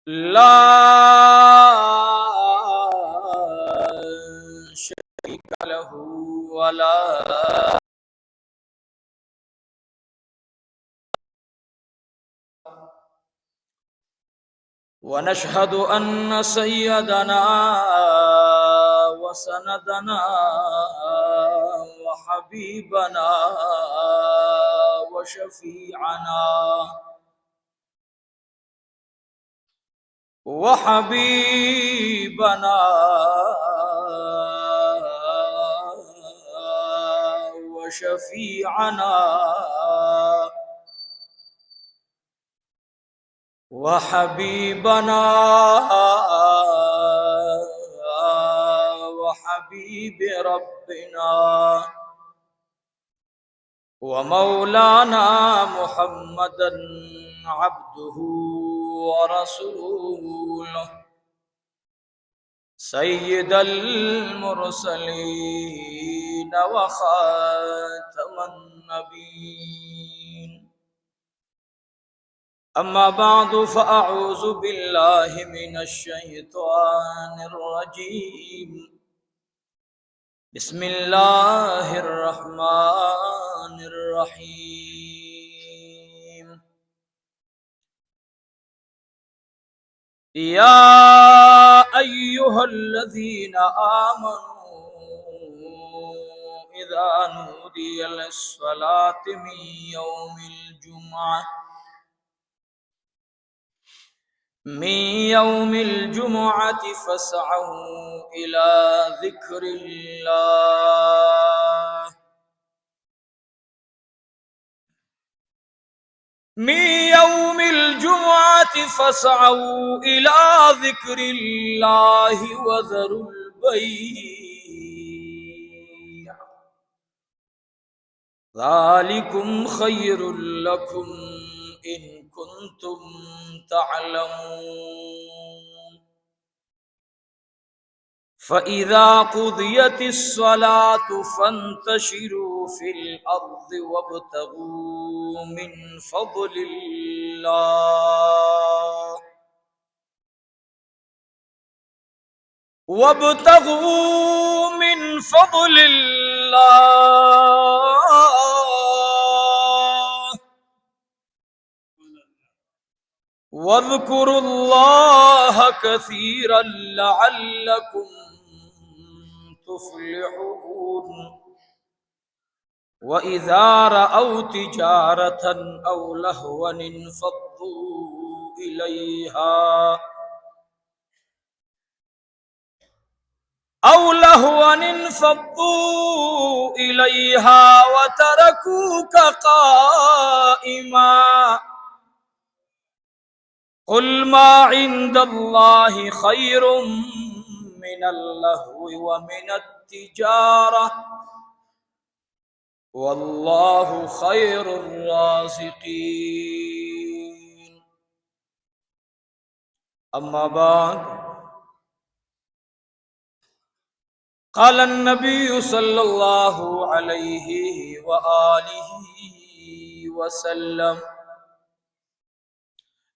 لا شريك له ولا ونشهد أن سيدنا وسندنا وحبيبنا وشفيعنا وشفيعنا وحبيبنا وحبيب ربنا ومولانا محمدا عبده ورسوله سيد المرسلين وخاتم النبيين. أما بعد فأعوذ بالله من الشيطان الرجيم. بسم الله الرحمن الرحيم. يا أيها الذين آمنوا إذا نودي للصلاة من يوم الجمعة فاسعوا إلى ذكر الله من يوم الجمعة فاسعوا إلى ذكر الله وذروا البيع ذلكم خير لكم إن كنتم تعلمون. فإذا قضيت الصلاة فانتشروا في الأرض وابتغوا من فضل الله واذكروا الله كثيرا لعلكم تفلحون. وإذا رأوا تجارة أو لهوا انفضوا إليها وتركوك قائما. قل ما عند الله خير من اللهو ومن التجارة والله خير الرازقين. أما بعد، قال النبي صلى الله عليه وآله وسلم: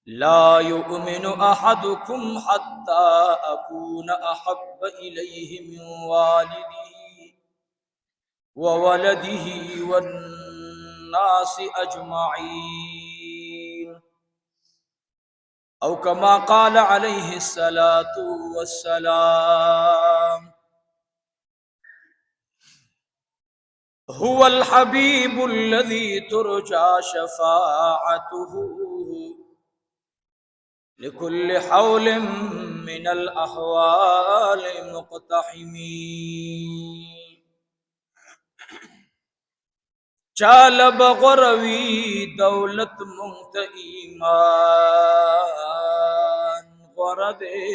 لا يؤمن أحدكم حتى أكون أحب إليه من والده وولده والناس أجمعين، أو كما قال عليه الصلاة والسلام. هو الحبيب الذي ترجى شفاعته لكل حول من الأحوال مقتحمين. چال بغروی دولت منت ایمان غردے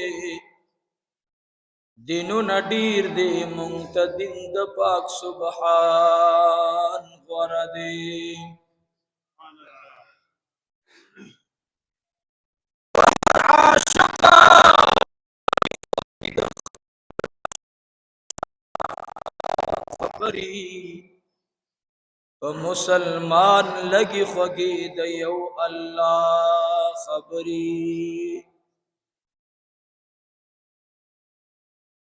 دینو نډیر دے منت دند پاک سبحان غردے. مسلمان لگی خوگی دیو اللہ خبری.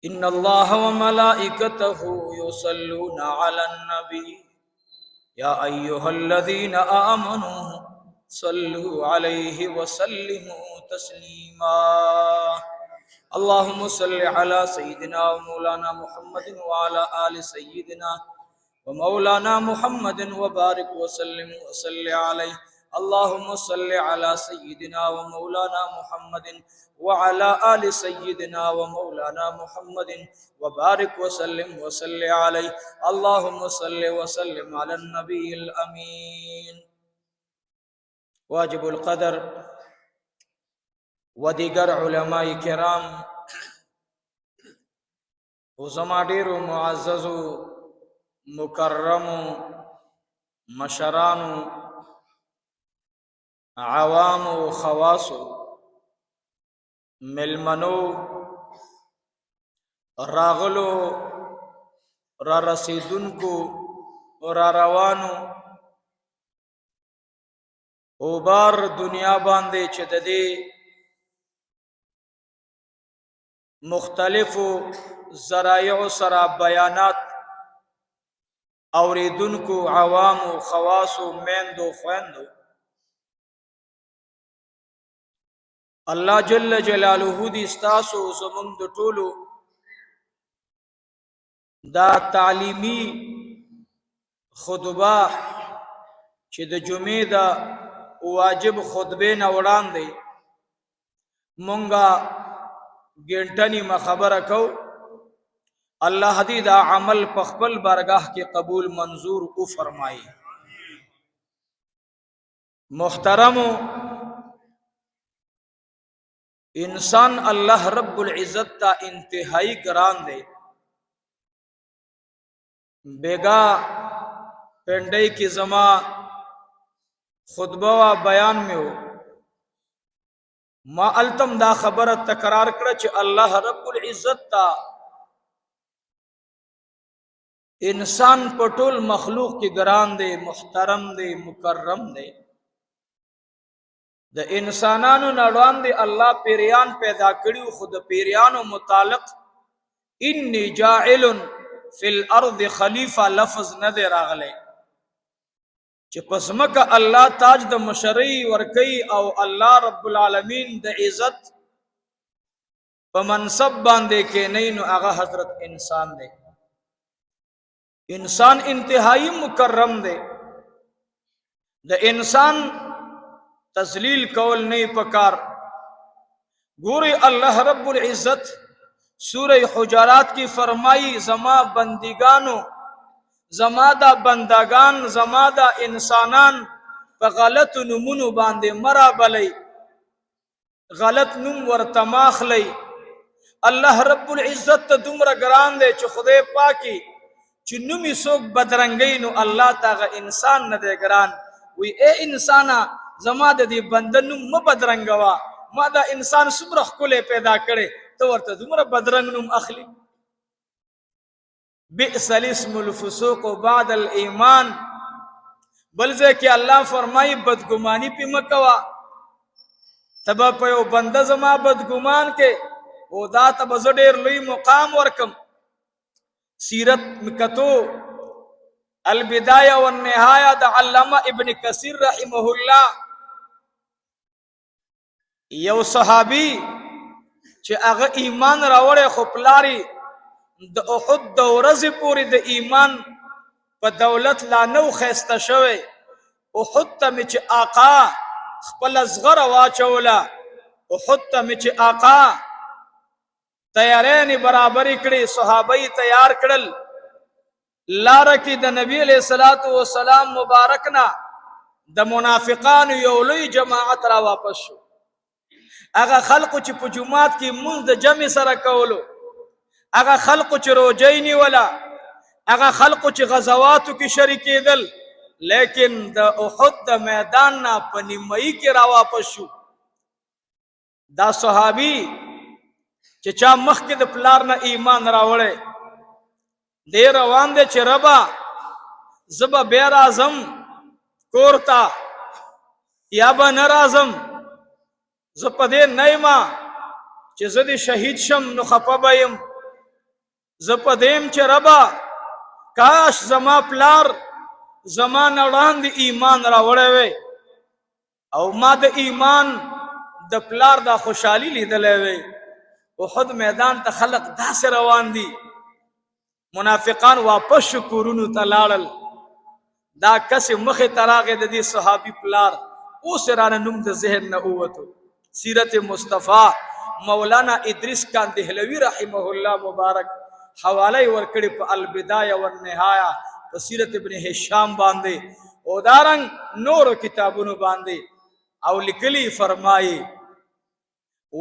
إن الله وملائكته يصلون على النبي يا أيها الذين آمنوا صلوا عليه وسلموا تسليما اللهم صل على سيدنا ومولانا محمد وعلى آل سيدنا ومولانا محمد وبارك وسلم وصل عليه اللهم صل على سيدنا ومولانا محمد وعلى آل سيدنا ومولانا محمد وبارك وسلم وصل عليه اللهم صل وسلم على النبي الأمين واجب القدر ودیگر علماء کرام وزما ډیرو معززو مکرمو مشرانو عوامو خواصو ملمنو راغلو را رسیدونکو را روانو او بار دنیا باندې چې د دې مختلفو ذرایع سره بیانات اوریدونکو عوامو خواصو میندو خویندو الله جل جلاله دې ستاسو زمونږ د ټولو دا تعلیمی خطبه چې د جمعې دا واجب خطبه نه وړاندې مونږه ګنټنی مخبره کو الله دې دا عمل په خپل بارگاه کې قبول منظور او فرمایي محترمو انسان الله رب العزت تا انتہائی گران دے بیگا پنڈئی کی زما خطبہ و بیان میں ہو ما التم دا خبر تکرار کرچ اللہ رب العزت تا انسان پٹول مخلوق کی گران دے محترم دے مکرم دے د انسانانو نړوان دی الله پیریان پیدا کړیو خود پیریانو متعلق انی جاعل فی الارض خلیفہ لفظ نه دی راغلی چې پسمک الله تاج د مشرعی ورکی او الله رب العالمین د عزت په منصب باندې کې نه نو هغه حضرت انسان دی انسان انتہائی مکرم دی د انسان تذلیل کول نہیں پکار گوری اللہ رب العزت سورہ حجرات کی فرمائی زما بندگانو زما دا بندگان زما دا انسانان پا غلط نمونو باندے مرا بلی غلط نم ورتماخ لی اللہ رب العزت دمر گران دے چو خدے پاکی چو نمی سوک بدرنگی نو اللہ تاغا انسان ندے گران وی اے انسانا زما د دې بندنو م بدرنګوا ما دا انسان سمره خله پیدا کړي تو ورته دومره بدرنګ نوم اخلي بئس الاسم الفسوق بعد الايمان بلځه کې الله فرمایي بدګماني په مکوا تبا په یو بنده زما بدګمان کې او دا تب زډیر لوی مقام ورکم سیرت مکتو البدايه والنهايه د علامه ابن کثیر رحمه الله یو صحابی چې هغه ایمان راوړې خو پلاری د احد د ورځې پورې د ایمان په دولت لا نو خسته شوی احد ته مې چې آقا خپل صغر واچوله احد ته مې چې آقا تیارې برابر کړې صحابه تیار کړل لار کې د نبی علیہ الصلوۃ والسلام مبارکنا د منافقان یو لوی جماعت را واپس شو هغه خلق چې په جمعات کې منځ د جمع سره کولو هغه خلق چې روزینی ولا هغه خلق چې غزواتو کې شریکېدل لیکن د احد د میدان نه په نیمایي کې را واپس شو دا صحابي چې چا مخکې د پلار نه ایمان راوړی دی روان دی چې ربا زبا بیا رازم کورتا یا با نرازم زپا دی نیما چې زدی شهید شم نو خپا بایم زپدیم چې ربا کاش زما پلار زما نړاندې ایمان راوړی وی او ما د ایمان د پلار دا خوشحالي لیدلی وی. احد میدان ته خلق داسې روان دي، منافقان واپس شو کورونو ته لاړل. دا کس مخې ته راغی د دې صحابي پلار، اوس رانه نوم د ذهن نه ووتو. سیرت مصطفی مولانا ادریس کاندهلوی رحمه الله مبارک حواله ورکړي په البدایه والنهایه په سیرت ابن هشام باندې او دارنګ نورو کتابونو باندې، او لیکلي فرمایي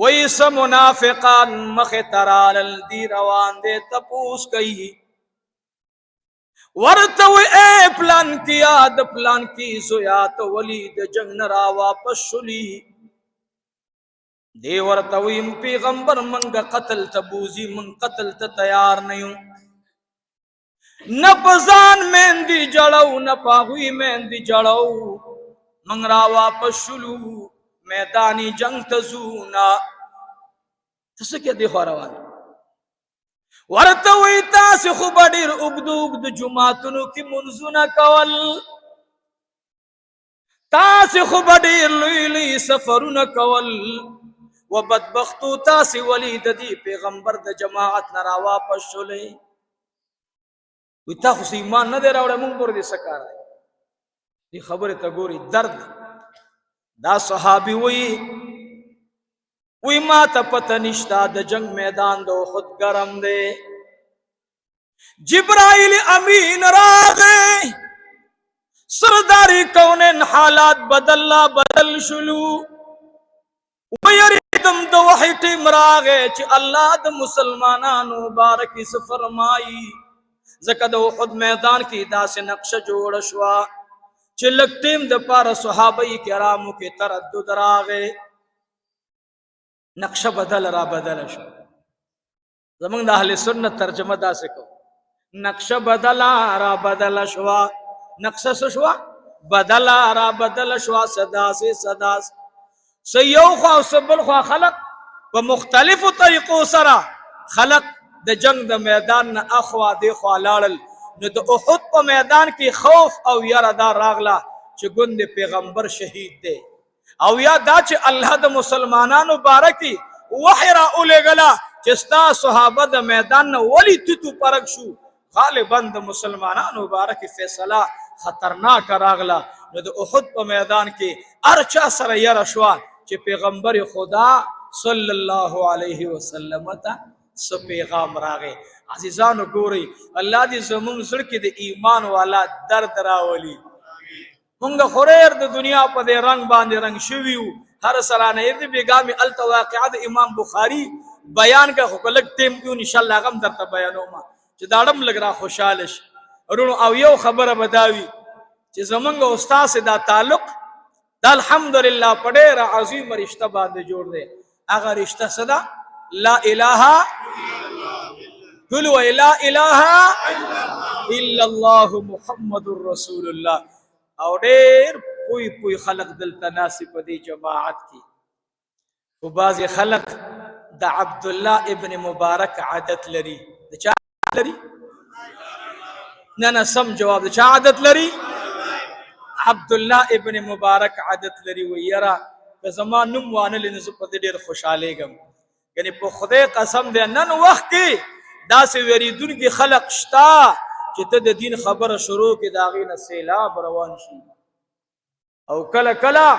ویس منافقان مخ ترال دی روان دے تپوس کئی ورتو اے پلان کیا د پلان کی زیات ولید جنگ نرا واپس شلی دی ورتویم پیغمبر منگا قتل تبوزی من قتل تیار نیوں نپزان مہندی جڑو نپاہوی مہندی جڑو منگ را واپس شلو میدانی جنگ تزونا تسکیہ دیکھو روان ورتوی تاسی خوبادیر اگدوگ دو جماعتنو کی منزونا کول تاسی خوبادیر لوی لوی سفرون کول و بدبختو تاسی ولید دی پیغمبر د جماعت نرا واپس شلی وی تا خوص ایمان ندے راوڑے مونگ بور دی سکار ہے دی خبر تا گوری درد دا صحابی وی ما تا پتا نشتا دا جنگ میدان دو خود گرم دے جبرائیل امین راغے سرداری کونین حالات بدل شلو ویریدم دو وحی ٹیم راغے چی اللہ دا مسلمانانو بارکی سفرمائی زکا دو خود میدان کی دا سے نقش جوڑ شوا چی لگ ٹیم دا پار صحابی کرامو کی تردد راغے نقش بدل شو زمان دا اہل سنت ترجمہ دا سکو نقش بدل شوا نقش شوا بدل شوا صدا سے سیو خواہ سبل خواہ خلق و مختلف طریقوں سرا خلق دا جنگ دا میدان نا اخوا دے خواہ لارل نو دا احد پا میدان کی خوف او یار دا راغلا چی گند پیغمبر شہید دے او یا دا چی اللہ دا مسلمانانو بارکی وحی را اولے گلا چستا صحابہ دا میدان نا ولی تتو پرک شو غالباً دا مسلمانانو بارکی فیصلہ خطرناک راغلا نو دا احد پا میدان کی ارچا سر یر شوا چی پیغمبر خدا صلی اللہ علیہ وسلم تا سو پیغام راغے. عزیزانو گوری اللہ دی زمون زڑکی دی ایمان والا درد راولی منگا خوریر دی دنیا پا دی رنگ باندی رنگ شویو ہر سرانہ ایردی بیگامی التواقعات امام بخاری بیان کا خوکلک تیم کیوں انشاءاللہ غم در تا بیانو ما چی دارم لگ را خوشالش رونو او یو خبر بداوی چی زمانگا استاذ سے دا تعلق دا الحمدللہ پڑے را عظیم رشتہ باندے جوڑ دے اگر رشتہ صدا لا الہ قلوا لا الہ الا اللہ محمد الرسول اللہ اور دیر پوئی خلق دل تناسب دی جماعت کی و بعض خلق دا عبداللہ ابن مبارک عادت لری دا چا عادت لری؟ نا سم جواب دا چا عادت لری؟ عبداللہ ابن مبارک عادت لری ویرا کہ زمان نموانا لنزو پا دیر خوشحالے گم یعنی پا خدای قسم دے نن وقت کی دا سے ویریدون کی خلق شتا چی تا دین خبر شروع کی داغین سیلاب روان شی او کلا کلا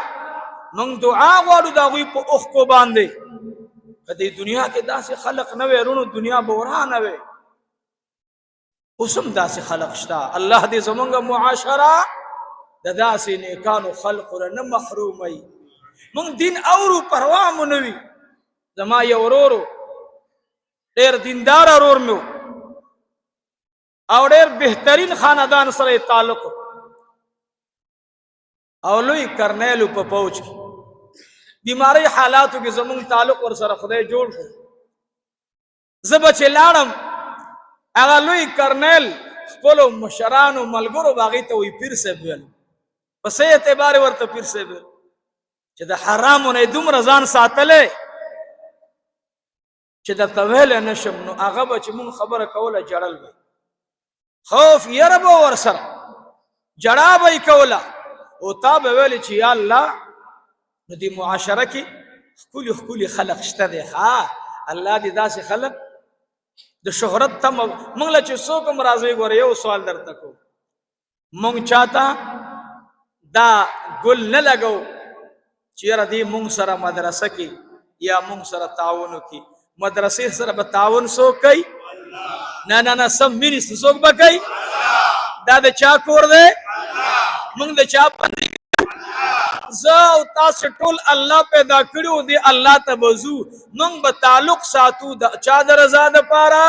من دعا وارو داغوی پا اخ کو باندے کدی دنیا کے دا سے خلق نوے رونو دنیا بوران نوے اسم دا سے خلق شتا اللہ دی زمانگا معاشرہ دا سے نیکانو خلق رن محرومی من دین اورو پروامو نوی زما یورورو دیر دیندار ارور میں اور دیر بہترین خاندان سر تعلق اولوی کرنیلو پا پوچ کی بیماری حالاتو کی زمان تعلق ور سر خدای جوڑ کو زبچے لارم اولوی کرنیل خپلو مشرانو ملگرو باغیتا وی پیر سے بیل پس اعتبار ورطا پیر سے بیل چه دا حرامو نیدوم رزان ساتلے چې درته ویلی نشم نو هغه به چې مونږ خبره کوله جړل به خوف یره به ورسره جړا به یې کوله او تا به ویلې چې یا الله نو دې معاشره کې ښکلي ښکلي خلق شته دی الله دې داسې خلق د شهرت تمه مونږ له چې څوک هم راځي ګوره یو سوال درته کوو مونږ چاته دا ګل نه لګو چې یاره دې مونږ سره مدرسه کې یا مونږ سره تعاون وکړي مدرسې سره به تعاون څوک کوي نه نه نه سم مینس څوک به کوي دا د چا کور دی مونږ د چا بندي زه او تاسو ټول الله پیدا کړو دی الله ته وضو مونږ به تعلق ساتو د چا د رضا دپاره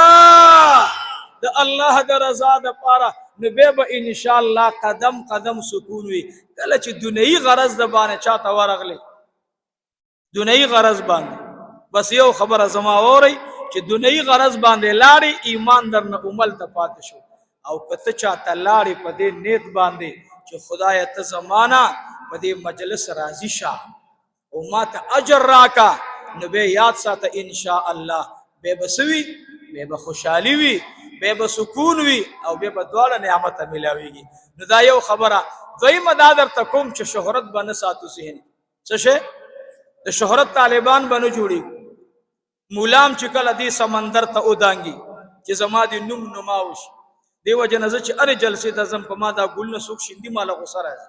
د الله د رضا دپاره نو بیا به انشاءالله قدم قدم سکون وي کله چې دنیي غرض د باندې چاته ورغلی دنیي غرض باندې بس یو خبره زما اورئ چې دنیي غرض باندې لاړې ایمان درنه عمل ته پاتې شو او که ته چاته لاړې په دې نیت باندې چې خدایه ته زمانه په دې مجلس راضي شه او ما ته اجر راکا نو بیا یاد ساته انشاءالله بیا به څه وي بیا به خوشحالي وي بیا به سکون وي او بیا به دواړه نعمته میلاویږي نو دا یو خبره دویمه دا درته کوم چې شهرت به نه ساتو ذهن څه شی د شهرت طالبان به نه جوړېږي مولام چې کله دې سمندر ته ودانګي چې زما د نوم نما وشي دې وجه نه زه چې هرې جلسې ته ځم په ما دا ګلونه څوک شیندي ماله غوسه راځي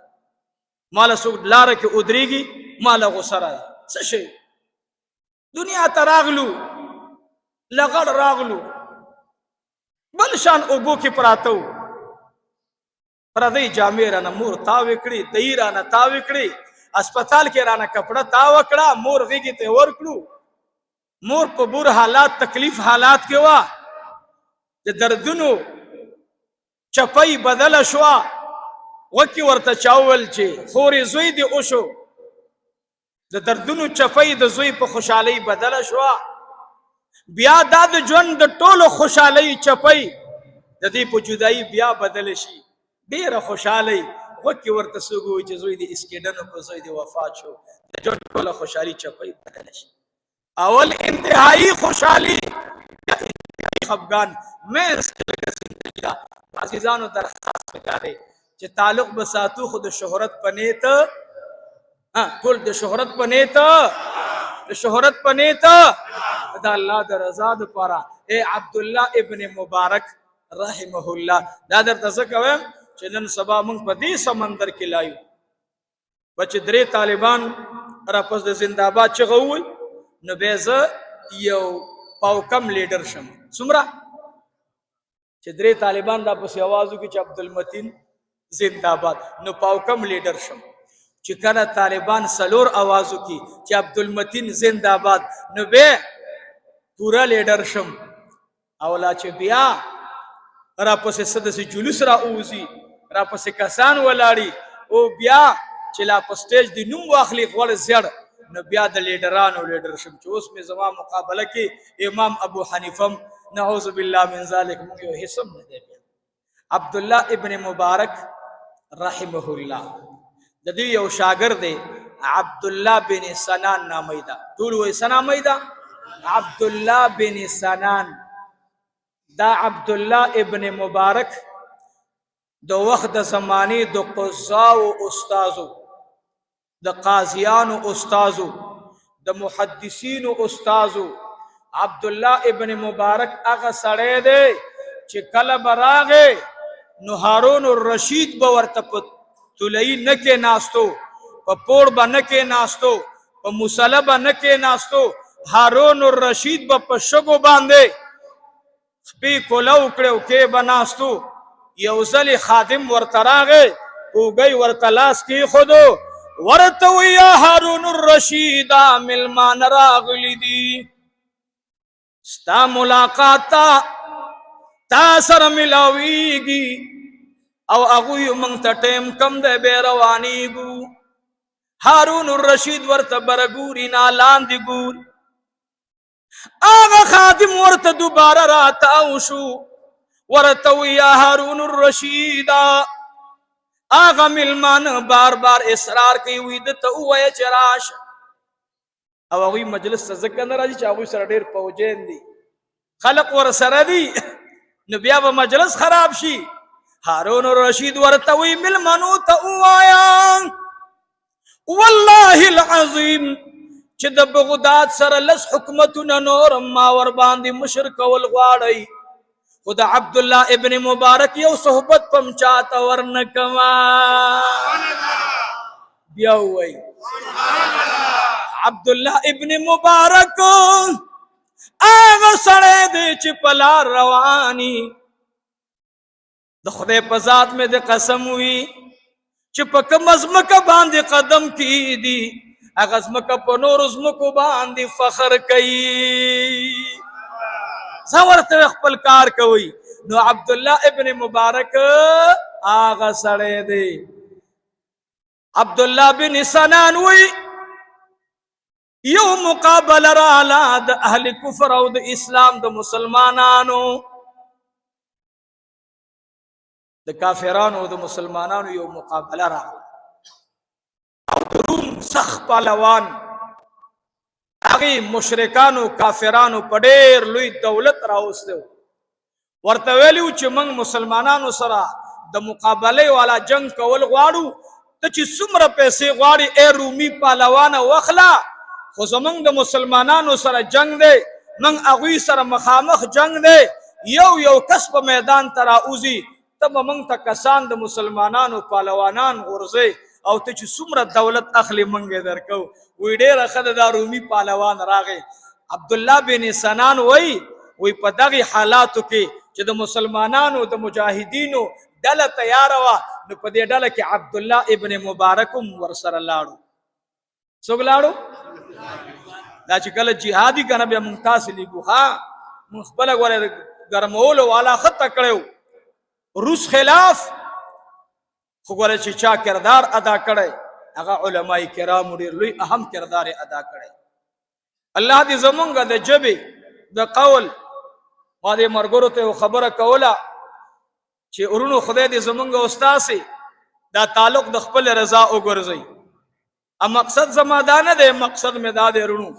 ماله څوک لاره کې ودرېږي ماله غوسه راځي څه شی دنیا ته راغلو لغړ راغلو بل شان اوبو کې پراته وو پردی جامې رانه مور تاوې کړي دهي رانه تاوې کړي اسپتال کې رانه کپړه تاوه کړه مور غېږې ته ورکړو مور په بور حالات تکلیف حالات کې وا د دردونو چپای بدله شوه وکې ورته چاول چې خورې زوی دې وشو د دردونو چپای د زوی په خوشحالۍ بدله شوه بیا دا د ژوند د ټولو خوشحالۍ چپای د دې په جدایي بیا بدله شي ډېره خوشحالۍ وکې ورته څوک وایي چې زوی دې اسکیډنو په زوی دې وفات شو د ژوند ټوله خوشحالي چپای بدله شي اول انتهایی خوشحالی خفگان منس لگا عزیزانو درخواست بکاره چې تعلق بساتو خود شهرت پنیت کل د شهرت پنیت د شهرت پنیت دا الله د رضا د پاره اے عبدالله ابن مبارک رحمه الله دا درته څه کوم چې نن سبا موږ په دې سمندر کې لایو بچ درې طالبان را پس د زنده‌باد چغه وویل نو بیا زه یو پاوکم لیډر شم څومره چې درې طالبان را پسې آواز وکړي چې عبدالمتین زنده‌باد نو پاوکم لیډر شم چې کله طالبان سلور آواز وکړي چې عبدالمتین زنده‌باد نو بیا پورا لیډر شم او لا چې بیا را پسې څه داسې جلوس را اوځي را پسې کسان ولاړي او بیا چې لا په سټیج د نوم واخلي غوړ زیړ نو بیا د لیډرانو لیډر شم چې اوس مې زما مقابله کې امام ابو حنیفه نعوذ بالله من ذلک موږ یو حسم نه دی عبدالله ابن مبارک رحمه الله د دې یو شاګرد دی عبدالله بن سنان نامه ده ټول وایي څه نامه ده عبدالله بن سنان دا عبدالله ابن مبارک د وخت د زمانې د قضاو استازو د قاضیانو استازو د محدثینو استازو عبدالله ابن مبارک هغه سړی دی چې کله به راغی نو هارون الرشید به ورته په طلایي نه کېناستو په پوړ به نه کېناستو په مصله به نه کېناستو هارون الرشید به په شګو باندې سپي کولو کړو کې به ناستو یو ځلې خادم ورته راغی اوږی ورته لاس کېښودو ورته وی یا هارون الرشید ملمان راغلی دي ستا ملاقات تا سره ملاویږي او هغوی موږ ته ټیم کم دی بیا روانېږو هارون الرشید ورته بره ګوري نه لاندې ګوري هغه خادم ورته دوباره راتاو شو ورته وی یا هارون الرشید آغا ملمان بار بار اصرار کوي وي دته ووایه چې راشه او هغوی مجلس ته ځکه نه راځي چې هغوی سره ډېر پوجین دي، خلق ور سره دي نو بیا به مجلس خراب شي. هارون الرشید ورته وی ملمنو ته ووایا والله العظیم چې د بغداد سره لس حکومتونه نور ما ور باندې مشر کول غواړئ، خو د عبدالله ابن مبارک یو صحبت پم چاته ورنکما. بیا وی عبدالله ابن مبارک آغا سڑے دے چی پلار روانی، د خدای په ذات میں دے قسم ہوئی چی پا کم ازمکا باندی قدم کی دی اغا ازمکا پا نور ازمکو باندی فخر کئی، زورت اخپل کار کوئی. نو عبداللہ ابن مبارک آغا سڑے دے. عبداللہ بن سنان ہوئی یو مقابل رالا د اہل کفر او د اسلام د مسلمانانو، د کافرانو د مسلمانانو یو مقابله راغله او د روم سخ پهلوان هغې مشرکانو کافرانو په ډېر لوی دولت راوستی و، ورته ویلي و چې موږ مسلمانانو سره د مقابلې والا جنگ کول غواړو، ته چې څومره پیسې غواړي ای رومي پهلوانه واخله، خو زمونږ د مسلمانانو سره جنگ دی، موږ هغوی سره مخامخ جنگ دی، یو یو کس په میدان ته راوځي، ته به موږ ته کسان د مسلمانانو پهلوانان غورځئ او ته چې څومره دولت اخلي موږ یې درکو. وی ډېره ښه ده دا رومي پهلوان راغی. عبدالله بن سنان وی په دغې حالاتو کې چې د مسلمانانو د مجاهدینو ډله تیاره وه، نو په دې ډله کې عبدالله ابن مبارک هم ورسره لاړو. څوک لاړو؟ دا چې کله جهادي کنه بیا مونږ تاسې لیکو ها، مونږ خپله ګوره ګرمولو والا خطه کړی روس خلاف، خو ګوره چې چا کردار ادا کړی هغه علماء کرامو ډېر لوی اهم کردار ادا کړی. الله دې زمونږ د ژبې د قول ما دې ملګرو ته یو خبره کوله چې ورونو خدای دې زمونږ او ستاسې دا تعلق د خپل رضا وګرځوي. مقصد زما دا نه دی، مقصد مې دا دی ورونو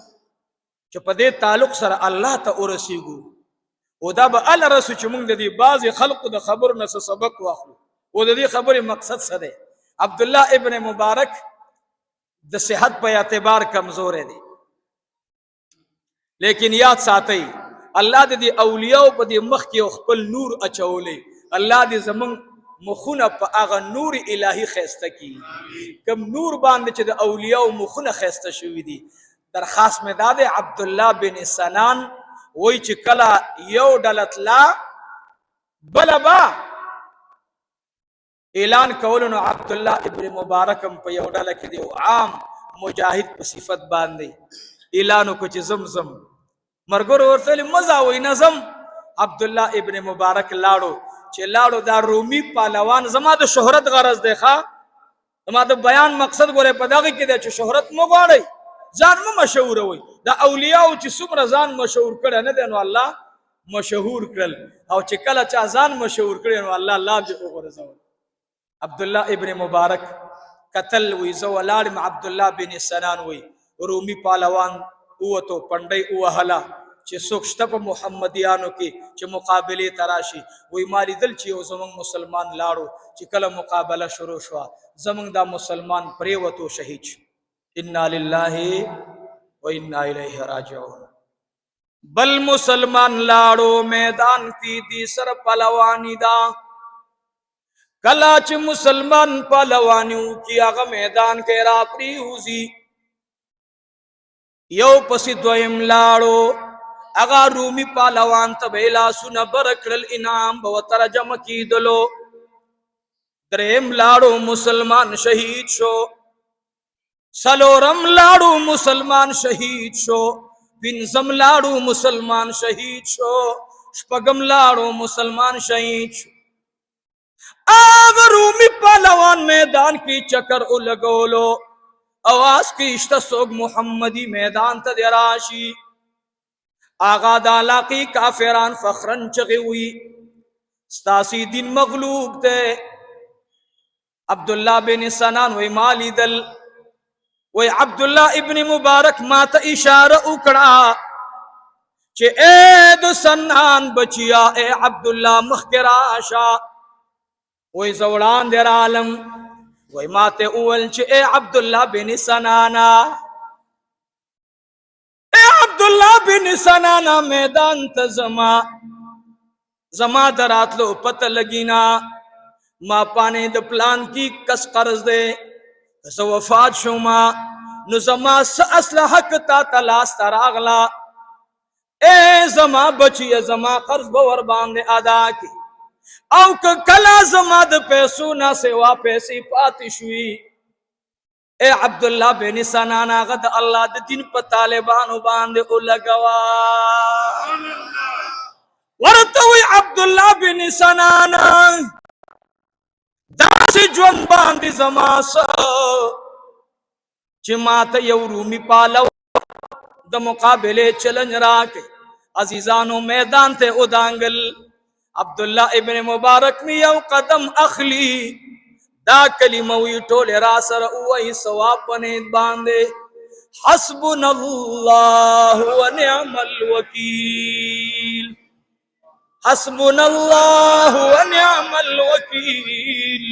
چې په دې تعلق سره الله ته ورسیږو، او دا به هله رسو چې موږ د دې بعضې خلقو د خبرو نه څه سبق واخلو. او د دې خبرې مقصد څه دی؟ عبدالله ابن مبارک د صحت په اعتبار کمزوری دی، لیکن یاد ساتئ الله د دې اولیاو په دې مخ کې خپل نور اچولی. الله دې زمونږ مخونه په هغه نور الهي خیسته کی، کم نور باندې چې د اولیاء مخونه خیسته شوي دي. درخواست مې دا دی عبدالله بن سنان وای چې کله یو ډله تلا بله به اعلان کولو، نو عبدالله ابن مبارک هم په یو ډله کې دی عام مجاهد په صفت باندې اعلان وکړو چې زم زم. ملګرو ورته ویل مه ځه، وایي نه ځم. عبدالله ابن مبارک لاړو، چې لاړو دا رومي پهلوان زما د شهرت غرض دی ښه، زما د بیان مقصد ګورئ په دغې کې دی چې شهرت مه غواړئ، ځان مه مشهوروئ. دا اولیاو چې څومره ځان مشهور کړی نه دی نو الله مشهور کړل، او چې کله چا ځان مشهور کړی نو الله لاب یې وغورځول. عبدالله ابن مبارک قتل وی زه ولاړم، عبدالله بن سنان وی رومي پهلوان ووتو، پنډۍ ووهله چې څوک شته په محمدیانو کې چې مقابلې ته راشي. وی ما لیدل چې یو زمونږ مسلمان لاړو، چې کله مقابله شروع شوه زمونږ دا مسلمان پرېوتو شهید شو. انا لله و انا الیه راجعون. بل مسلمان لاړو میدان کی دی سر پهلوانی دا، کلا چې مسلمان پهلوانیو کی هغه میدان کې را پریوزي، یو پسې دویم لاړو هغه رومي پهلوان ته به لاسونه بر کړل، انعام به ورته جمع کېدلو. دریم لاړو مسلمان شهید شو، څلورم لاړو مسلمان شهید شو، پنځم لاړو مسلمان شهید شو، شپږم لاړو مسلمان شهید شو. آغا رومی پهلوان میدان کی چکر لگولو، آواز کی اشتا سوگ محمدی میدان تا دراشی. آغا دالاقی کافران فخرن چغی ہوئی ستاسی دین مغلوب دے. عبداللہ بن سنان وی مالی دل वही अब्दुल्ला इब्न मुबारक माता इशारा उकड़ा चे ए दो सन्नान बचिया ए अब्दुल्ला मखराशा वही जवड़ान देर आलम वही माते उवल चे ए अब्दुल्ला बिन सनाना ए अब्दुल्ला बिन सनाना मैदान तजमा जमा दरात लो पत लगीना माँ पाने द प्लान की कस कर्ज दे वफात शुमा नुजमा असलहक ता तलाश तरागला ए जमा बची जमा कर्ज बवर बांधे अदा की औ कला जमा द पैसों ना से वापसी पाती शुई ए अब्दुल्ला बेनी सनाना गद अल्लाह द दिन पर तालिबान बांधे उलगवा वरतवी अब्दुल्ला बेनी सनाना दासी जोन बांधी जमासा चिमात यरूमी पालो द मुकाबले चलन राके अजीजानो मैदान थे उदांगल अब्दुल्ला इब्न मुबारक में यौ कदम अखली दा कलिमवी टोले रासर वही सवाब पने बांधे हस्बुनल्लाहु व निअमल वकील हस्बुनल्लाहु व निअमल वकील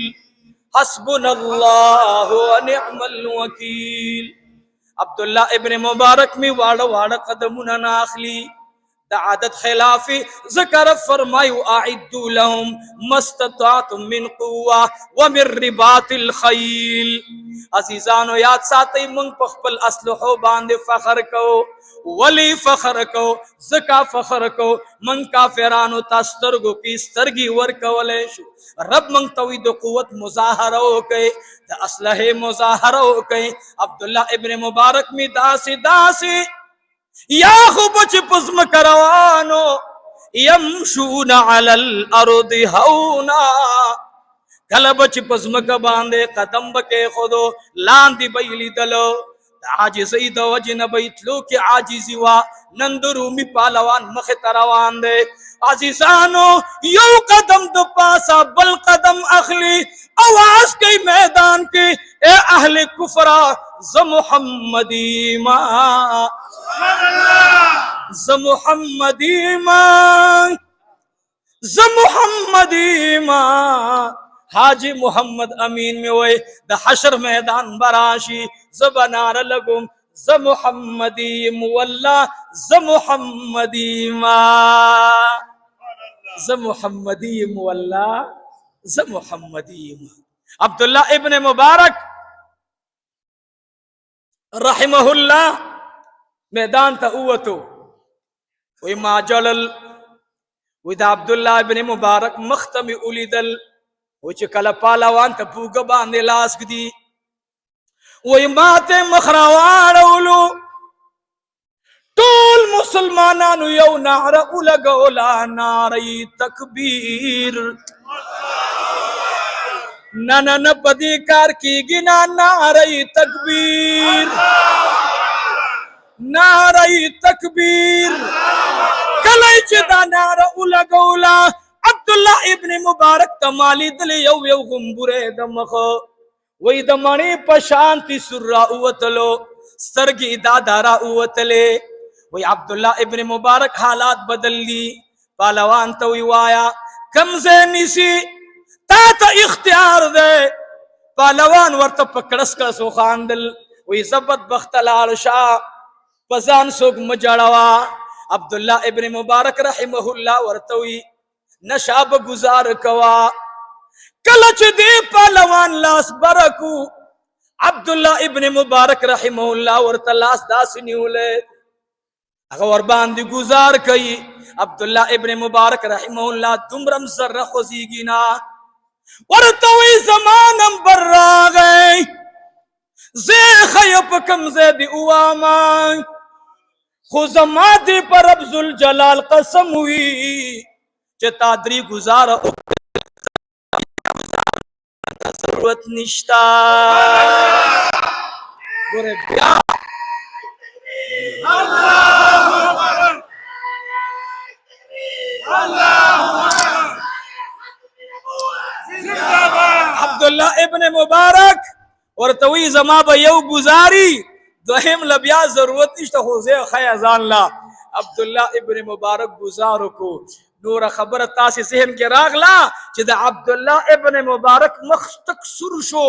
हस्बुनल्लाहु व निअमल वकील अब्दुल्ला इब्न मुबारक में वाड़ वाड़ कदमुना नाखली आदत खिलाफी ज़िक्र फरमायु आइद्दू लहुम मस्ततातुम मिन कुव्वा व मिन रिबातिल खैल अजीजानो याद साथी मंग पखपल असलहो बांधे फखर को वली फखर को ज़का फखर को मंग काफिरानो तस्तरगो की स्तरगी वर कवलेशु रब मंग तवीद कुव्वत मुजाहरा के द असलहे मुजाहरा के अब्दुल्ला इब्न मुबारक में दासी दासी या खुबच पुस्म करवानो यमशूना अलल अरुदि हौना कलबच पुस्म का बांधे कदम के खुदो लांदी बैली दलो आजिज़ी दवजन बैतलो के आजिज़ी वा नंदरूमी पालवान मख तरवान दे अजीजानो यो कदम दो पासा बल कदम अखली आवाज के मैदान के ए अहले कुफरा ज मुहम्मदी मा ज मुहम्मदी मा ज मुहम्मदी मा हाजी मोहम्मद अमीन में वही द हशर मैदान बराशी जबनार लगुम ज मुहम्मदी मुवल्ला ज मुहम्मदी मा ज मुहम्मदी मुवल्ला ज मुहम्मदी मा अब्दुल्ला इब्न मुबारक रहमहुल्लाह मैदान था उवतो वही माजलल वही अब्दुल्ला इब्न मुबारक मख्तमी उलिदल वही कल पालावान तपूग बांधे लास्क दी वही माते मखरावाड़ो टोल मुसलमानानु यौ नारा उलगोला नारई तकबीर नन पदिकार की गिना नारई तकबीर नारई तकबीर कलई चिदा नारा उलगोला अब्दुल्ला इब्न मुबारक तमाली दल यौ यौ गुम्बुरे दमखो वही दमणी पशांति सुर्रा उवतलो सरगी दादारा उवतले वही अब्दुल्ला इब्न मुबारक हालात बदल ली पालवान तो वाया कमजे निसी ता इख्तियार दे पालवान वर्त पकड़स का सुखांदल वही जबत बख्तलाल शाह पजान सुग मजड़वा अब्दुल्ला इब्न मुबारक रहमहुल्लाह वर्तवी नशाब गुजार कवा कलच दे पालवान लास बरकू अब्दुल्ला इब्न मुबारक रहमहुल्लाह वर्त लास दासनी उले अगर बांधी गुजार कई अब्दुल्ला इब्न मुबारक रहमहुल्लाह दुमरम जर्रा खुजीगिना वर्तवी जमानम बर्रा गई जे खयप कम जे दी उवामा खुजमाती पर अब्जुल जलाल कसम हुई चतादरी गुजार जरूरत निश्ता गोरे अब्दुल्ला इब्न मुबारक ورته وی زما به یو گزاري دوهم لبیا ضرورت نشته خو زه خیا ځان لا عبد الله ابن مبارک گزارو کو نور خبره تاسو ذهن کې راغلا چې د عبد الله ابن مبارک مخ تک سر شو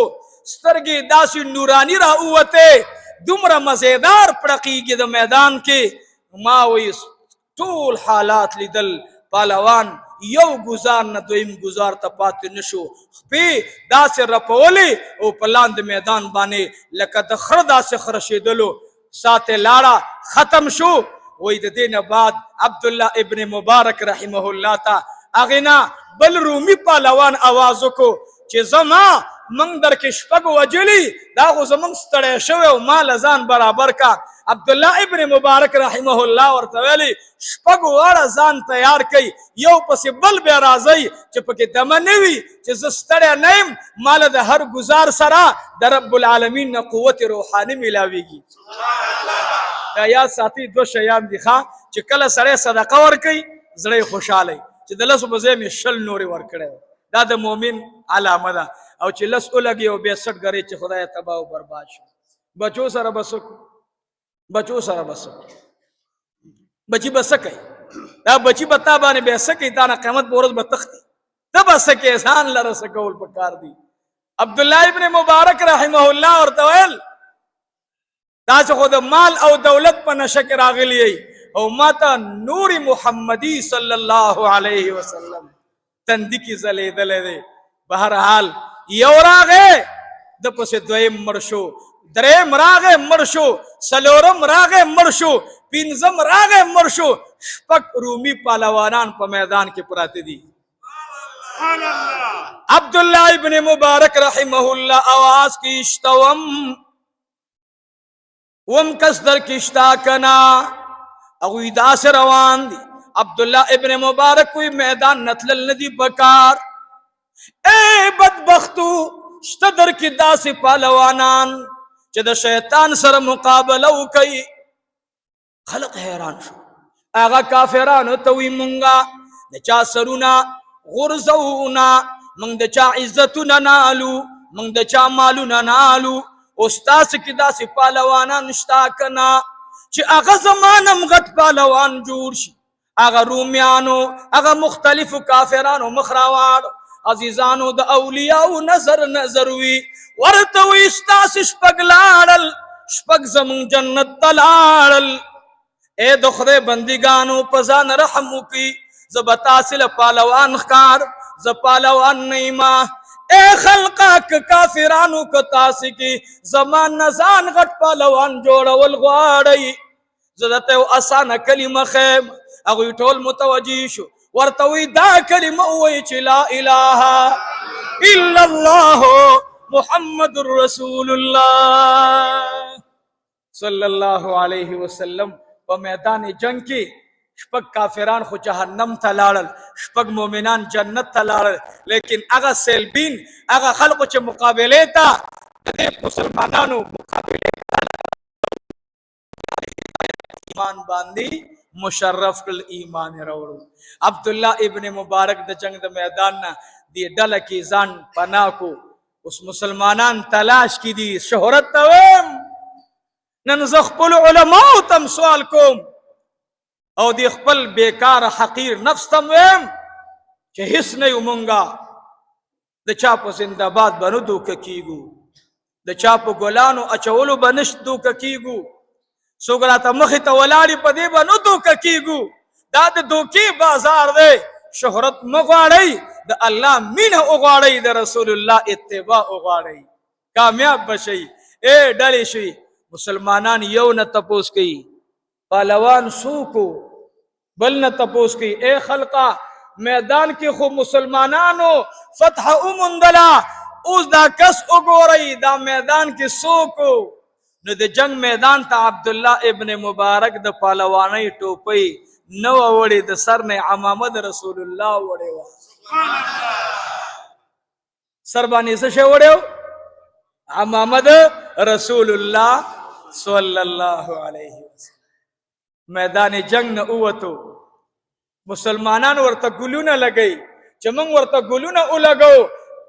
سترګې داسې نورانی را اوته دومره مزیدار پړقیږي د میدان کې ما وی ټول حالات لیدل پهلوان یو گزار نه دویم گزار ته پاتې نشو خپې داسې رپولې او په لاندې میدان باندې لکه د خره داسې خرشېدلو ساته لاړه ختم شو وی د دې نه بعد عبد الله ابن مبارک رحمه الله تا اغنا بل رومي پهلوان आवाज وکړو چې زما من در کې شپږ وجلی دا خو زمونږ ستړی شوی او مال ځان برابر کا عبد الله ابن مبارک رحمه الله ورته ویلي شپږ واړه ځان تیار کړي یو پسې بل بیا راځي چې پکې دمه نه وي چې زه ستړی نه یم مال د هر گزار سره د رب العالمین نه قوت روحاني میلاویږي دا یاد ساتي دو شیان دي ښه چې کله سړی صدقه ورکوي زړه خوشحاله چې د لسو په ځای مې شل نورې ورکړی دا د مؤمن علامه ده او چې لس ولګي او 62 غري چې خدای تباہ او برباد شي بچو سره بس بچي بس کوي دا بچي بتا باندې به سکه تا نه قیامت پورز به تختی تب سکه احسان لره سکول پکار دي عبد الله ابن مبارک رحمه الله ورته ویل دا چې خود مال او دولت په نشه کې راغلی او ماته نور محمدي صلی الله علیه وسلم تندی کی زلیدلې ده بهرحال یو راغه د پسې دویم مرشو دریم راغه مرشو سلورم راغه مرشو پینزم راغه مرشو شپږ رومي پهلوانان په میدان کې پراته دي عبد الله ابن مبارک رحمه الله आवाज کی اشتوم وم کس در کشتا کنا اغوی داس روان دی عبد الله ابن مبارک کوئی میدان نتلل ندی بکار اے بدبختو شته در کې داسې پهلوانان چې د شیطان سره مقابله وکړي خلق حیران شو هغه کافرانو ته وی مونږه د چا سرونه غرزونا مونږ د چا عزتونه نالو مونږ د چا مالونه نالو استاد کې داسې پهلوانان شتا کنا چې هغه زمانم غټ پهلوان جوړ شي هغه رومیانو هغه مختلفو کافرانو مخراوانو عزیزانو د اولیاء نظر وی ورته وی استاس شپږ لاړل شپږ زمون جنت تلاړل اے د خدای بندګانو په ځان رحم وکي زبتاسل پهلوان خار ز پهلوان نیما اے خلقا کافرانو کو تاس کی زمان نزان غټ پهلوان جوړول غواړي زدته اسانه کلمه خیم هغه ټول متوجی شو ورتوی دا کلمه وی چې لا اله الا الله محمد رسول الله صلی الله علیه وسلم په میدان جنگ کې شپږ کافران خو جهنم ته لاړل شپږ مؤمنان جنت ته لاړل لیکن هغه سیلبین هغه خلقو چې مقابله ته د مسلمانانو مقابله ایمان باندې مشرف کل ایمان راوړو عبد الله ابن مبارک د جنگ د میدان نه دی ډله کې ځان پناه کو اوس مسلمانان تلاش کی دي شهرت توم نن زه خپل علماء تم سوال کوم او دی خپل بیکار حقیر نفس تم ویم چې هیڅ نه یو مونږه د چا په زنده‌باد باندې دوک کیګو د چا په ګلانو اچولو باندې دوک کیګو سوګراته مخې ته ولاړې په دې به نو دوکه کیږو دا د دوکې بازار دی شهرت مغواړئ د الله مینه وغواړئ د رسول الله اتباع وغواړئ کامیاب بشئ اے ډلې شئ مسلمانان یو نه تپوس کوي پهلوان سوکو بل نه تپوس کوي اے خلقا میدان کې خو مسلمانانو فتح اومندلا اوس دا کس وګورئ دا میدان کې سوکو نو د جنگ میدان ته عبد الله ابن مبارک د پهلوانۍ ټوپۍ نو وړي د سر نه عمامه د رسول الله وړي وا سبحان الله سر باندې څه شی وړو عمامه د رسول الله صلی الله علیه وسلم میدان جنگ نه اوتو مسلمانان ورته ګلونه لګي چې موږ ورته ګلونه ولګو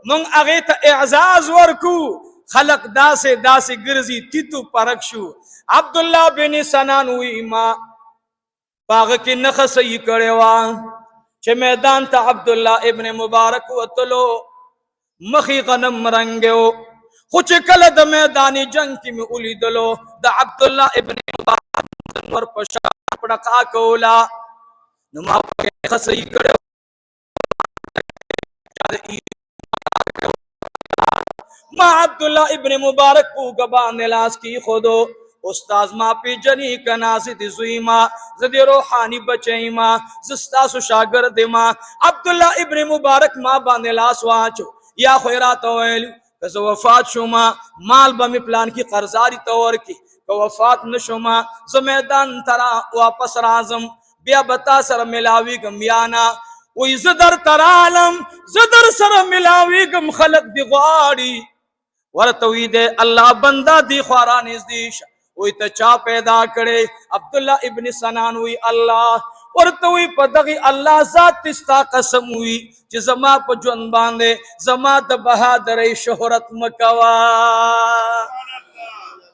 موږ هغه ته اعزاز ورکو خلق داسې داسې ګرځي تیتو پرک شو. عبدالله بن سنان وی ما پاغه کې نخ صحیح کړي وا چې میدان ته عبدالله ابن مبارک وتلو مخی غنم رنگو خو چې کله د میدان جنگ کې مې ولیدلو د عبدالله ابن مبارک ور پشا پړقا کولا نو ما پاغه صحیح کړي ما عبداللہ ابن مبارک کو گبان لاس کی خودو استاز ما پی جنی کناسی زوی ما زدی روحانی بچئی ما زستاسو شاگرد ما عبداللہ ابن مبارک ما باندې لاس واچو یا خیرات ویلو کز وفات شما مال بمی پلان کی قرضاری تور کی کہ وفات نشما زمیدان ترا واپس رازم بیا بتا سر ملاوی گم یانا وی زدر ترالم زدر سر ملاوی گم خلق دی غاڑی ورتوی دے اللہ بندہ دی خواران ازدیش وی تا چا پیدا کرے عبداللہ ابن سنان وی اللہ ورتوی پا دغی اللہ ذات تستا قسم ہوئی چی زما پا جون باندے زما دا بہادر شہرت مکوا